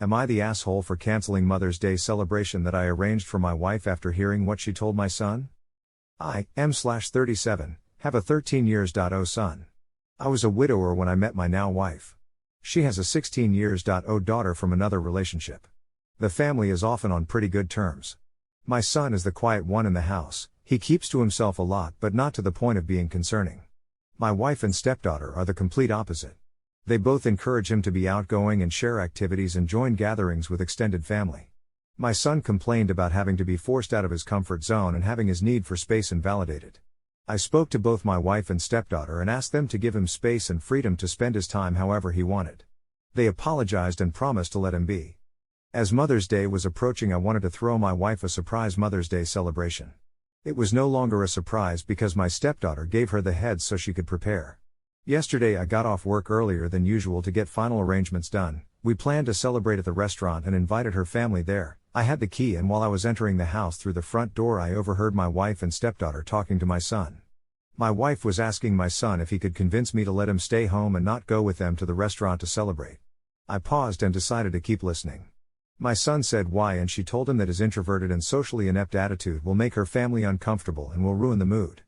Am I the asshole for canceling Mother's Day celebration that I arranged for my wife after hearing what she told my son? I, M/37, have a 13 years old son. I was a widower when I met my now wife. She has a 16 years old daughter from another relationship. The family is often on pretty good terms. My son is the quiet one in the house, he keeps to himself a lot but not to the point of being concerning. My wife and stepdaughter are the complete opposite. They both encourage him to be outgoing and share activities and join gatherings with extended family. My son complained about having to be forced out of his comfort zone and having his need for space invalidated. I spoke to both my wife and stepdaughter and asked them to give him space and freedom to spend his time however he wanted. They apologized and promised to let him be. As Mother's Day was approaching, I wanted to throw my wife a surprise Mother's Day celebration. It was no longer a surprise because my stepdaughter gave her the heads so she could prepare. Yesterday I got off work earlier than usual to get final arrangements done. We planned to celebrate at the restaurant and invited her family there. I had the key, and while I was entering the house through the front door I overheard my wife and stepdaughter talking to my son. My wife was asking my son if he could convince me to let him stay home and not go with them to the restaurant to celebrate. I paused and decided to keep listening. My son said why, and she told him that his introverted and socially inept attitude will make her family uncomfortable and will ruin the mood.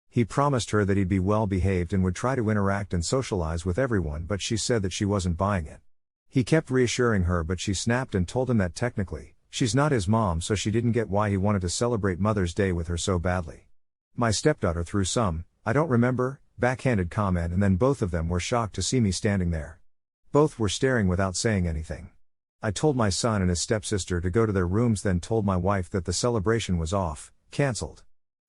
He promised her that he'd be well behaved and would try to interact and socialize with everyone, but she said that she wasn't buying it. He kept reassuring her, but she snapped and told him that technically, she's not his mom, so she didn't get why he wanted to celebrate Mother's Day with her so badly. My stepdaughter threw some, "I don't remember," backhanded comment, and then both of them were shocked to see me standing there. Both were staring without saying anything. I told my son and his stepsister to go to their rooms, then told my wife that the celebration was off, cancelled.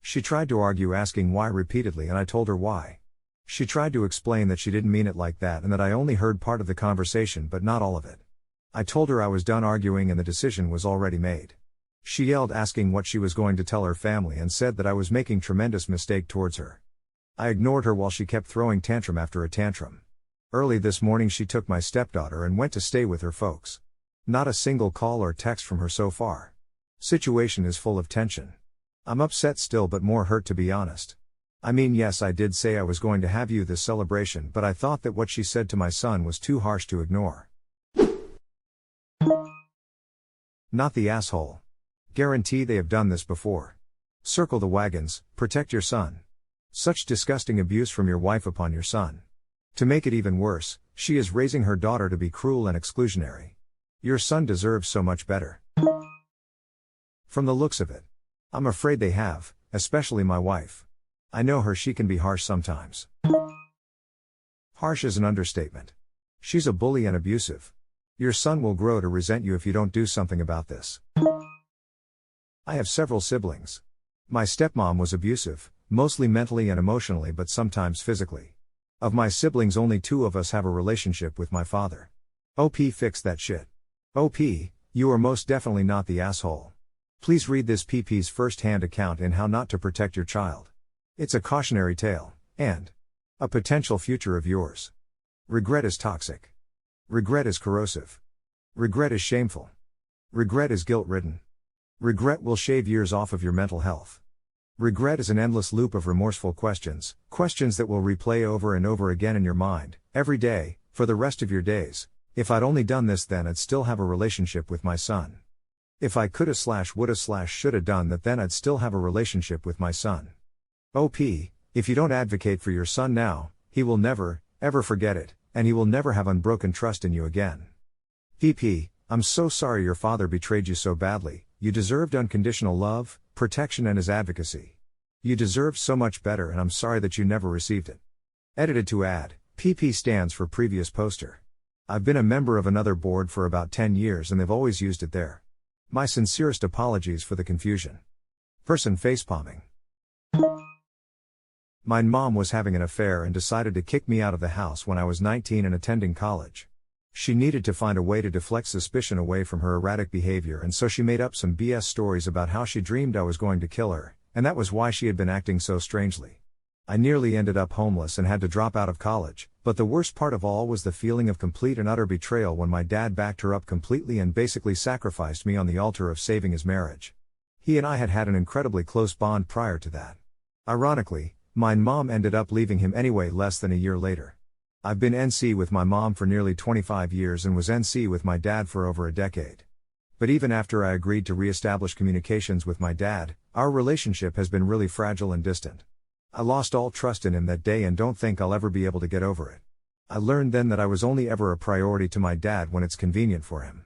She tried to argue, asking why repeatedly, and I told her why. She tried to explain that she didn't mean it like that and that I only heard part of the conversation but not all of it. I told her I was done arguing and the decision was already made. She yelled, asking what she was going to tell her family, and said that I was making tremendous mistake towards her. I ignored her while she kept throwing tantrum after a tantrum. Early this morning she took my stepdaughter and went to stay with her folks. Not a single call or text from her so far. Situation is full of tension. I'm upset still, but more hurt, to be honest. I mean, yes, I did say I was going to have you this celebration, but I thought that what she said to my son was too harsh to ignore. Not the asshole. Guarantee they have done this before. Circle the wagons, protect your son. Such disgusting abuse from your wife upon your son. To make it even worse, she is raising her daughter to be cruel and exclusionary. Your son deserves so much better. From the looks of it. I'm afraid they have, especially my wife. I know her, she can be harsh sometimes. Harsh is an understatement. She's a bully and abusive. Your son will grow to resent you if you don't do something about this. I have several siblings. My stepmom was abusive, mostly mentally and emotionally, but sometimes physically. Of my siblings, only 2 of us have a relationship with my father. OP, fix that shit. OP, you are most definitely not the asshole. Please read this PP's first-hand account in How Not to Protect Your Child. It's a cautionary tale, and a potential future of yours. Regret is toxic. Regret is corrosive. Regret is shameful. Regret is guilt-ridden. Regret will shave years off of your mental health. Regret is an endless loop of remorseful questions that will replay over and over again in your mind, every day, for the rest of your days. If I'd only done this, then I'd still have a relationship with my son. If I coulda/woulda/shoulda done that, then I'd still have a relationship with my son. OP, if you don't advocate for your son now, he will never, ever forget it, and he will never have unbroken trust in you again. PP, I'm so sorry your father betrayed you so badly. You deserved unconditional love, protection, and his advocacy. You deserved so much better, and I'm sorry that you never received it. Edited to add, PP stands for previous poster. I've been a member of another board for about 10 years and they've always used it there. My sincerest apologies for the confusion. Person facepalming. My mom was having an affair and decided to kick me out of the house when I was 19 and attending college. She needed to find a way to deflect suspicion away from her erratic behavior, and so she made up some BS stories about how she dreamed I was going to kill her, and that was why she had been acting so strangely. I nearly ended up homeless and had to drop out of college, but the worst part of all was the feeling of complete and utter betrayal when my dad backed her up completely and basically sacrificed me on the altar of saving his marriage. He and I had had an incredibly close bond prior to that. Ironically, my mom ended up leaving him anyway less than a year later. I've been NC with my mom for nearly 25 years and was NC with my dad for over a decade. But even after I agreed to re-establish communications with my dad, our relationship has been really fragile and distant. I lost all trust in him that day and don't think I'll ever be able to get over it. I learned then that I was only ever a priority to my dad when it's convenient for him.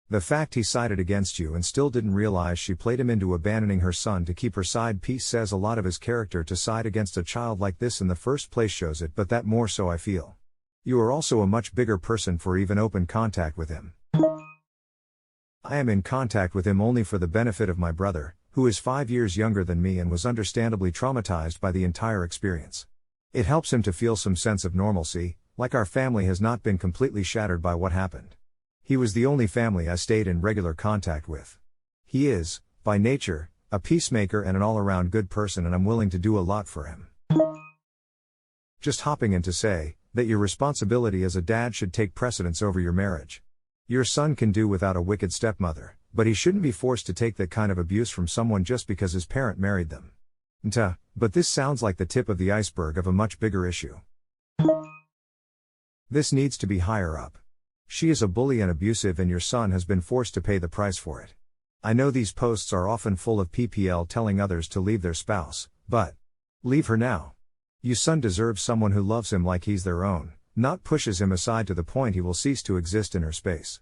The fact he sided against you and still didn't realize she played him into abandoning her son to keep her side piece says a lot of his character. To side against a child like this in the first place shows it, but that more so I feel. You are also a much bigger person for even open contact with him. I am in contact with him only for the benefit of my brother, who is 5 years younger than me and was understandably traumatized by the entire experience. It helps him to feel some sense of normalcy, like our family has not been completely shattered by what happened. He was the only family I stayed in regular contact with. He is, by nature, a peacemaker and an all-around good person, and I'm willing to do a lot for him. Just hopping in to say that your responsibility as a dad should take precedence over your marriage. Your son can do without a wicked stepmother, but he shouldn't be forced to take that kind of abuse from someone just because his parent married them. But this sounds like the tip of the iceberg of a much bigger issue. This needs to be higher up. She is a bully and abusive, and your son has been forced to pay the price for it. I know these posts are often full of PPL telling others to leave their spouse, but leave her now. Your son deserves someone who loves him like he's their own, not pushes him aside to the point he will cease to exist in her space.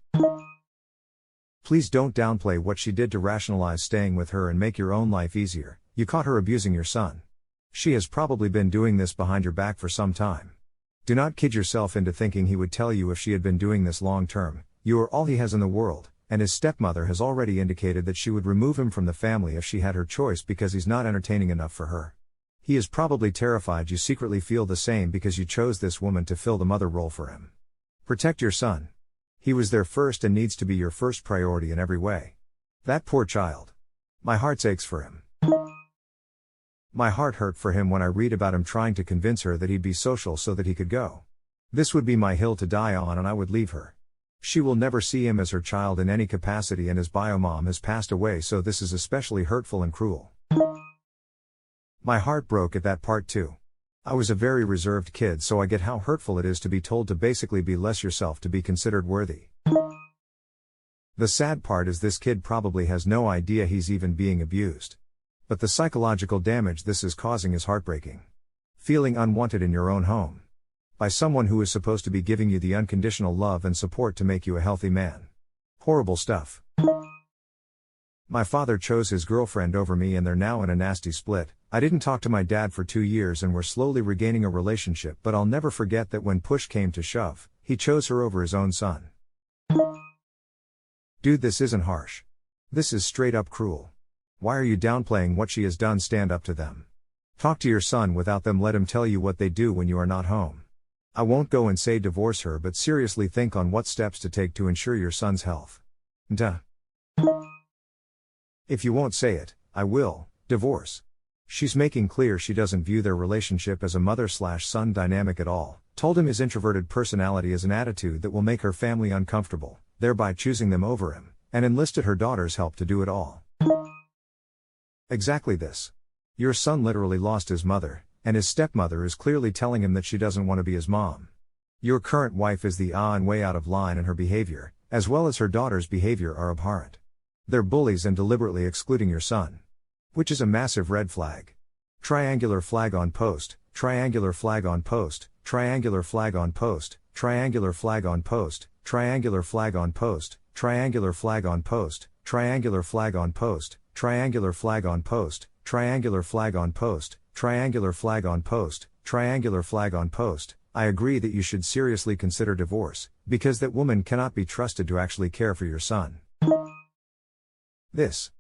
Please don't downplay what she did to rationalize staying with her and make your own life easier. You caught her abusing your son. She has probably been doing this behind your back for some time. Do not kid yourself into thinking he would tell you if she had been doing this long term. You are all he has in the world, and his stepmother has already indicated that she would remove him from the family if she had her choice because he's not entertaining enough for her. He is probably terrified you secretly feel the same because you chose this woman to fill the mother role for him. Protect your son. He was there first and needs to be your first priority in every way. That poor child. My heart aches for him. My heart hurt for him when I read about him trying to convince her that he'd be social so that he could go. This would be my hill to die on, and I would leave her. She will never see him as her child in any capacity, and his biomom has passed away, so this is especially hurtful and cruel. My heart broke at that part too. I was a very reserved kid, so I get how hurtful it is to be told to basically be less yourself to be considered worthy. The sad part is this kid probably has no idea he's even being abused. But the psychological damage this is causing is heartbreaking. Feeling unwanted in your own home. By someone who is supposed to be giving you the unconditional love and support to make you a healthy man. Horrible stuff. My father chose his girlfriend over me and they're now in a nasty split. I didn't talk to my dad for 2 years and we're slowly regaining a relationship, but I'll never forget that when push came to shove, he chose her over his own son. Dude, this isn't harsh. This is straight up cruel. Why are you downplaying what she has done? Stand up to them. Talk to your son without them. Let him tell you what they do when you are not home. I won't go and say divorce her, but seriously think on what steps to take to ensure your son's health. If you won't say it, I will. Divorce. She's making clear she doesn't view their relationship as a mother/son dynamic at all. Told him his introverted personality is an attitude that will make her family uncomfortable, thereby choosing them over him, and enlisted her daughter's help to do it all. Exactly this. Your son literally lost his mother, and his stepmother is clearly telling him that she doesn't want to be his mom. Your current wife is the and way out of line, and her behavior, as well as her daughter's behavior, are abhorrent. They're bullies and deliberately excluding your son. Which is a massive red flag. Triangular flag on post, triangular flag on post, triangular flag on post, triangular flag on post, triangular flag on post, triangular flag on post, triangular flag on post, triangular flag on post, triangular flag on post, triangular flag on post, triangular flag on post. I agree that you should seriously consider divorce, because that woman cannot be trusted to actually care for your son. This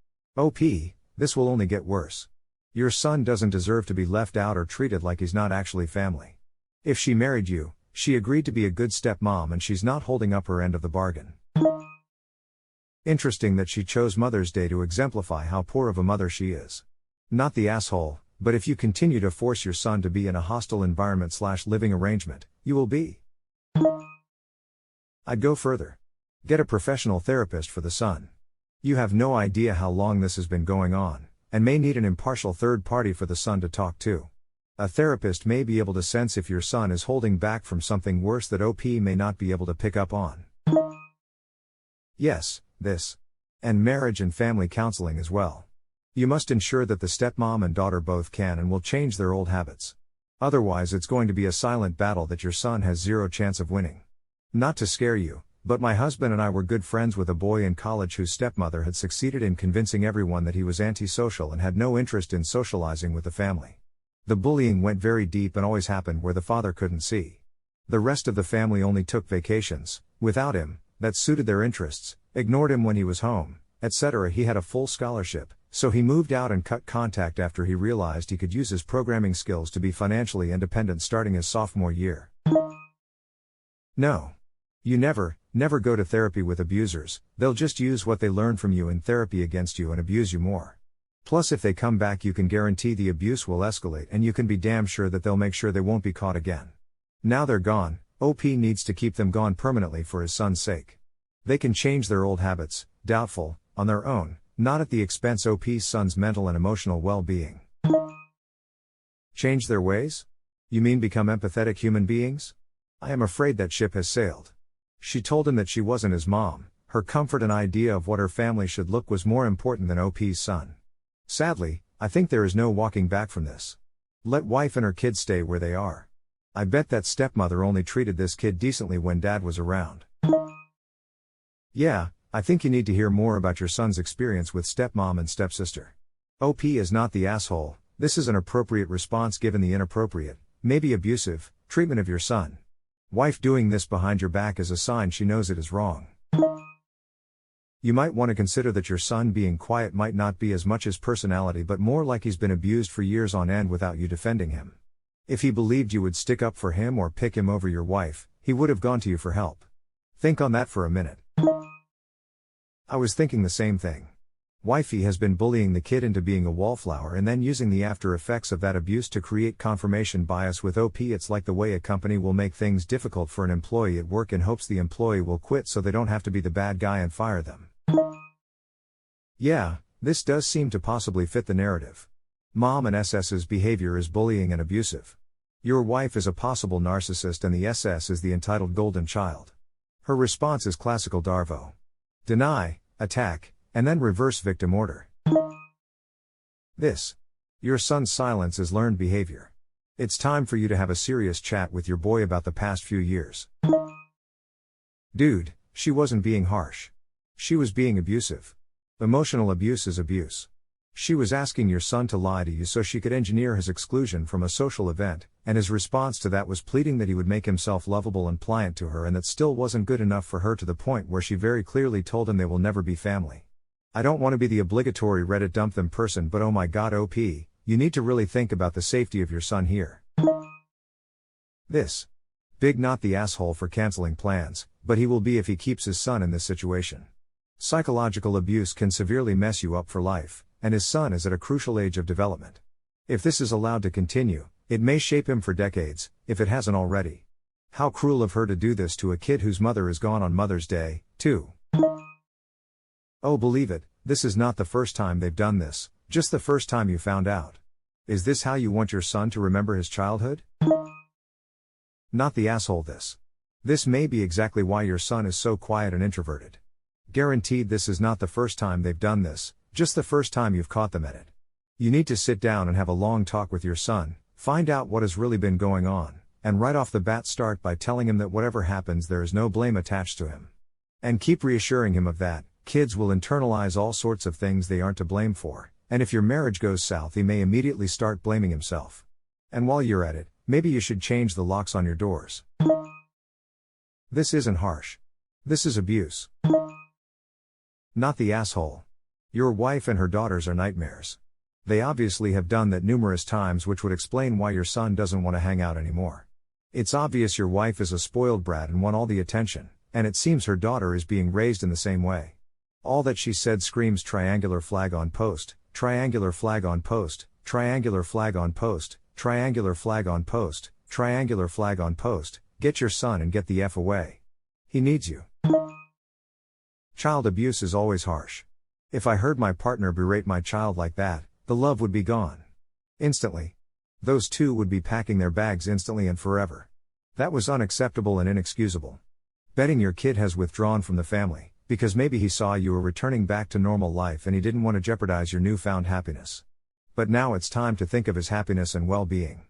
will only get worse. Your son doesn't deserve to be left out or treated like he's not actually family. If she married you, she agreed to be a good stepmom, and she's not holding up her end of the bargain. Interesting that she chose Mother's Day to exemplify how poor of a mother she is. Not the asshole, but if you continue to force your son to be in a hostile environment/living arrangement, you will be. I'd go further. Get a professional therapist for the son. You have no idea how long this has been going on, and may need an impartial third party for the son to talk to. A therapist may be able to sense if your son is holding back from something worse that OP may not be able to pick up on. Yes, this. And marriage and family counseling as well. You must ensure that the stepmom and daughter both can and will change their old habits. Otherwise, it's going to be a silent battle that your son has zero chance of winning. Not to scare you, but my husband and I were good friends with a boy in college whose stepmother had succeeded in convincing everyone that he was antisocial and had no interest in socializing with the family. The bullying went very deep and always happened where the father couldn't see. The rest of the family only took vacations, without him, that suited their interests, ignored him when he was home, etc. He had a full scholarship, so he moved out and cut contact after he realized he could use his programming skills to be financially independent starting his sophomore year. No. You never go to therapy with abusers. They'll just use what they learn from you in therapy against you and abuse you more. Plus, if they come back, you can guarantee the abuse will escalate and you can be damn sure that they'll make sure they won't be caught again. Now they're gone, OP needs to keep them gone permanently for his son's sake. They can change their old habits, doubtful, on their own, not at the expense OP's son's mental and emotional well-being. Change their ways? You mean become empathetic human beings? I am afraid that ship has sailed. She told him that she wasn't his mom, her comfort and idea of what her family should look was more important than OP's son. Sadly, I think there is no walking back from this. Let wife and her kids stay where they are. I bet that stepmother only treated this kid decently when dad was around. Yeah, I think you need to hear more about your son's experience with stepmom and stepsister. OP is not the asshole, this is an appropriate response given the inappropriate, maybe abusive, treatment of your son. Wife doing this behind your back is a sign she knows it is wrong. You might want to consider that your son being quiet might not be as much his personality but more like he's been abused for years on end without you defending him. If he believed you would stick up for him or pick him over your wife, he would have gone to you for help. Think on that for a minute. I was thinking the same thing. Wifey has been bullying the kid into being a wallflower and then using the after effects of that abuse to create confirmation bias with OP. It's like the way a company will make things difficult for an employee at work in hopes the employee will quit so they don't have to be the bad guy and fire them. Yeah, this does seem to possibly fit the narrative. Mom and SS's behavior is bullying and abusive. Your wife is a possible narcissist and the SS is the entitled golden child. Her response is classical Darvo. Deny, attack, and then reverse victim order. This. Your son's silence is learned behavior. It's time for you to have a serious chat with your boy about the past few years. Dude, she wasn't being harsh. She was being abusive. Emotional abuse is abuse. She was asking your son to lie to you so she could engineer his exclusion from a social event, and his response to that was pleading that he would make himself lovable and pliant to her, and that still wasn't good enough for her to the point where she very clearly told him they will never be family. I don't want to be the obligatory Reddit dump them person, but oh my god OP, you need to really think about the safety of your son here. This. Big not the asshole for canceling plans, but he will be if he keeps his son in this situation. Psychological abuse can severely mess you up for life, and his son is at a crucial age of development. If this is allowed to continue, it may shape him for decades, if it hasn't already. How cruel of her to do this to a kid whose mother is gone on Mother's Day, too. Oh, believe it, this is not the first time they've done this, just the first time you found out. Is this how you want your son to remember his childhood? Not the asshole this. This may be exactly why your son is so quiet and introverted. Guaranteed this is not the first time they've done this, just the first time you've caught them at it. You need to sit down and have a long talk with your son, find out what has really been going on, and right off the bat start by telling him that whatever happens there is no blame attached to him. And keep reassuring him of that. Kids will internalize all sorts of things they aren't to blame for, and if your marriage goes south he may immediately start blaming himself. And while you're at it, maybe you should change the locks on your doors. This isn't harsh. This is abuse. Not the asshole. Your wife and her daughters are nightmares. They obviously have done that numerous times, which would explain why your son doesn't want to hang out anymore. It's obvious your wife is a spoiled brat and want all the attention, and it seems her daughter is being raised in the same way. All that she said screams triangular flag on post, triangular flag on post, triangular flag on post, triangular flag on post, triangular flag on post, get your son and get the F away. He needs you. Child abuse is always harsh. If I heard my partner berate my child like that, the love would be gone. Instantly. Those two would be packing their bags instantly and forever. That was unacceptable and inexcusable. Betting your kid has withdrawn from the family, because maybe he saw you were returning back to normal life and he didn't want to jeopardize your newfound happiness. But now it's time to think of his happiness and well-being.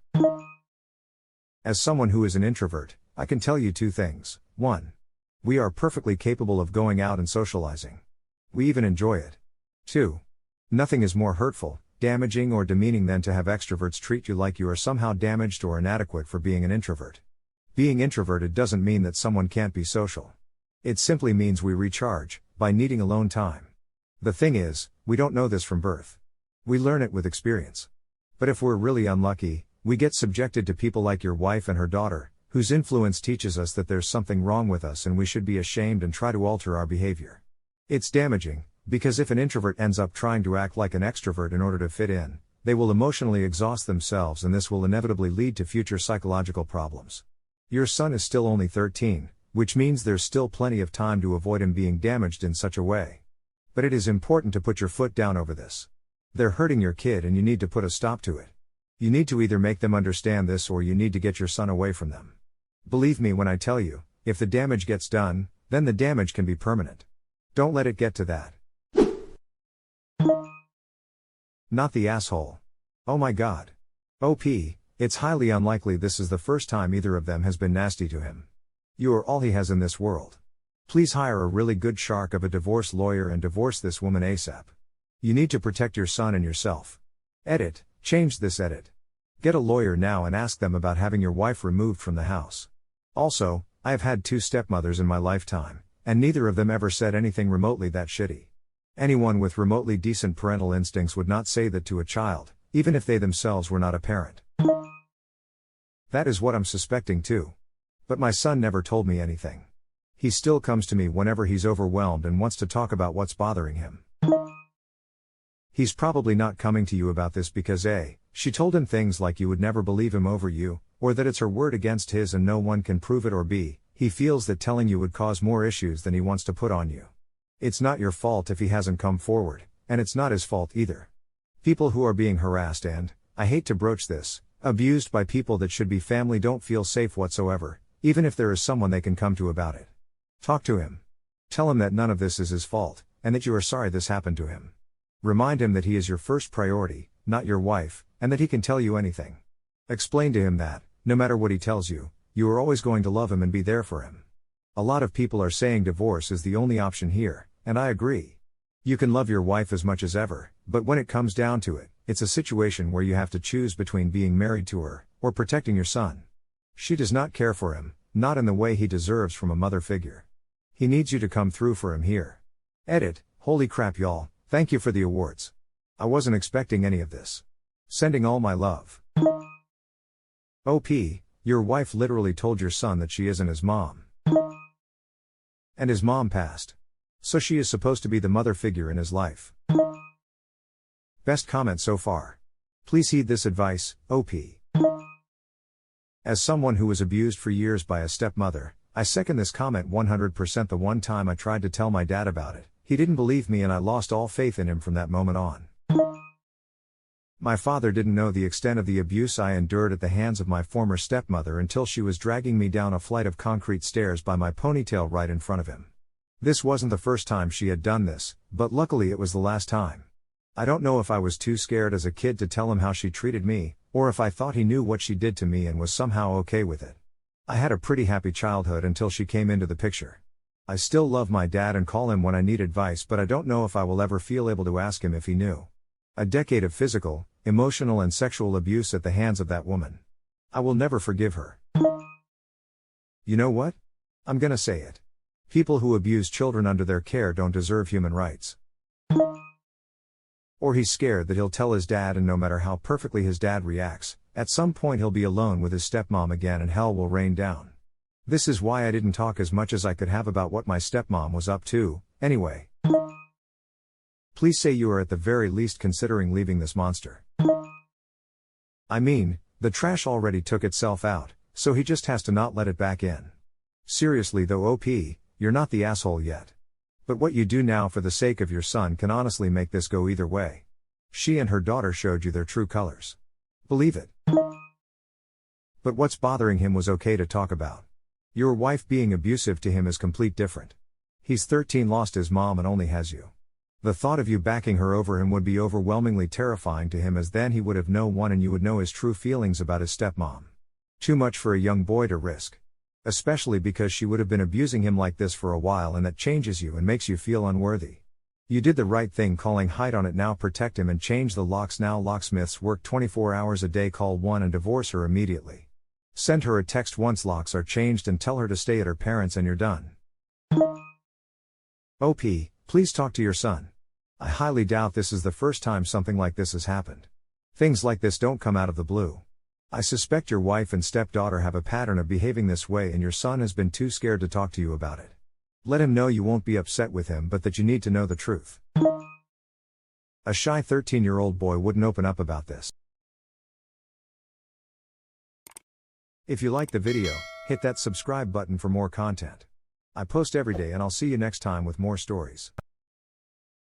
As someone who is an introvert, I can tell you two things. 1. We are perfectly capable of going out and socializing. We even enjoy it. 2. Nothing is more hurtful, damaging or demeaning than to have extroverts treat you like you are somehow damaged or inadequate for being an introvert. Being introverted doesn't mean that someone can't be social. It simply means we recharge, by needing alone time. The thing is, we don't know this from birth. We learn it with experience. But if we're really unlucky, we get subjected to people like your wife and her daughter, whose influence teaches us that there's something wrong with us and we should be ashamed and try to alter our behavior. It's damaging, because if an introvert ends up trying to act like an extrovert in order to fit in, they will emotionally exhaust themselves and this will inevitably lead to future psychological problems. Your son is still only 13, which means there's still plenty of time to avoid him being damaged in such a way. But it is important to put your foot down over this. They're hurting your kid and you need to put a stop to it. You need to either make them understand this or you need to get your son away from them. Believe me when I tell you, if the damage gets done, then the damage can be permanent. Don't let it get to that. Not the asshole. Oh my god. OP, it's highly unlikely this is the first time either of them has been nasty to him. You are all he has in this world. Please hire a really good shark of a divorce lawyer and divorce this woman ASAP. You need to protect your son and yourself. Edit, change this edit. Get a lawyer now and ask them about having your wife removed from the house. Also, I have had 2 stepmothers in my lifetime, and neither of them ever said anything remotely that shitty. Anyone with remotely decent parental instincts would not say that to a child, even if they themselves were not a parent. That is what I'm suspecting too. But my son never told me anything. He still comes to me whenever he's overwhelmed and wants to talk about what's bothering him. He's probably not coming to you about this because A, she told him things like you would never believe him over you, or that it's her word against his and no one can prove it, or B, he feels that telling you would cause more issues than he wants to put on you. It's not your fault if he hasn't come forward, and it's not his fault either. People who are being harassed and, I hate to broach this, abused by people that should be family don't feel safe whatsoever, even if there is someone they can come to about it. Talk to him. Tell him that none of this is his fault, and that you are sorry this happened to him. Remind him that he is your first priority, not your wife, and that he can tell you anything. Explain to him that, no matter what he tells you, you are always going to love him and be there for him. A lot of people are saying divorce is the only option here, and I agree. You can love your wife as much as ever, but when it comes down to it, it's a situation where you have to choose between being married to her, or protecting your son. She does not care for him, not in the way he deserves from a mother figure. He needs you to come through for him here. Edit, holy crap y'all, thank you for the awards. I wasn't expecting any of this. Sending all my love. OP, your wife literally told your son that she isn't his mom. And his mom passed. So she is supposed to be the mother figure in his life. Best comment so far. Please heed this advice, OP. As someone who was abused for years by a stepmother, I second this comment 100%. The one time I tried to tell my dad about it, he didn't believe me and I lost all faith in him from that moment on. My father didn't know the extent of the abuse I endured at the hands of my former stepmother until she was dragging me down a flight of concrete stairs by my ponytail right in front of him. This wasn't the first time she had done this, but luckily it was the last time. I don't know if I was too scared as a kid to tell him how she treated me, or if I thought he knew what she did to me and was somehow okay with it. I had a pretty happy childhood until she came into the picture. I still love my dad and call him when I need advice, but I don't know if I will ever feel able to ask him if he knew. A decade of physical, emotional and sexual abuse at the hands of that woman. I will never forgive her. You know what? I'm gonna say it. People who abuse children under their care don't deserve human rights. Or he's scared that he'll tell his dad, and no matter how perfectly his dad reacts, at some point he'll be alone with his stepmom again and hell will rain down. This is why I didn't talk as much as I could have about what my stepmom was up to, anyway. Please say you are at the very least considering leaving this monster. I mean, the trash already took itself out, so he just has to not let it back in. Seriously though, OP, you're not the asshole yet. But what you do now for the sake of your son can honestly make this go either way. She and her daughter showed you their true colors. Believe it. But what's bothering him was okay to talk about. Your wife being abusive to him is complete different. He's 13, lost his mom and only has you. The thought of you backing her over him would be overwhelmingly terrifying to him, as then he would have no one and you would know his true feelings about his stepmom. Too much for a young boy to risk. Especially because she would have been abusing him like this for a while, and that changes you and makes you feel unworthy. You did the right thing calling height on it. Now protect him and change the locks now. Locksmiths work 24 hours a day. Call one and divorce her immediately. Send her a text once locks are changed and tell her to stay at her parents' and you're done. OP, please talk to your son. I highly doubt this is the first time something like this has happened. Things like this don't come out of the blue. I suspect your wife and stepdaughter have a pattern of behaving this way and your son has been too scared to talk to you about it. Let him know you won't be upset with him, but that you need to know the truth. A shy 13-year-old boy wouldn't open up about this. If you liked the video, hit that subscribe button for more content. I post every day and I'll see you next time with more stories.